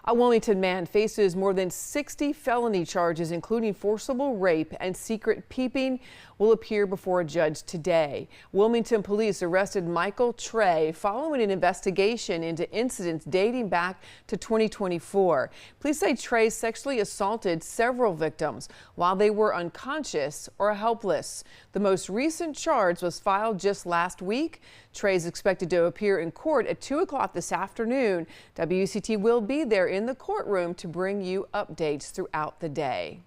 A Wilmington man faces more than 60 felony charges, including forcible rape and secret peeping, will appear before a judge today. Wilmington police arrested Michael Trey following an investigation into incidents dating back to 2024. Police say Trey sexually assaulted several victims while they were unconscious or helpless. The most recent charge was filed just last week. Trey is expected to appear in court at 2 o'clock this afternoon. WCT will be there in the courtroom to bring you updates throughout the day.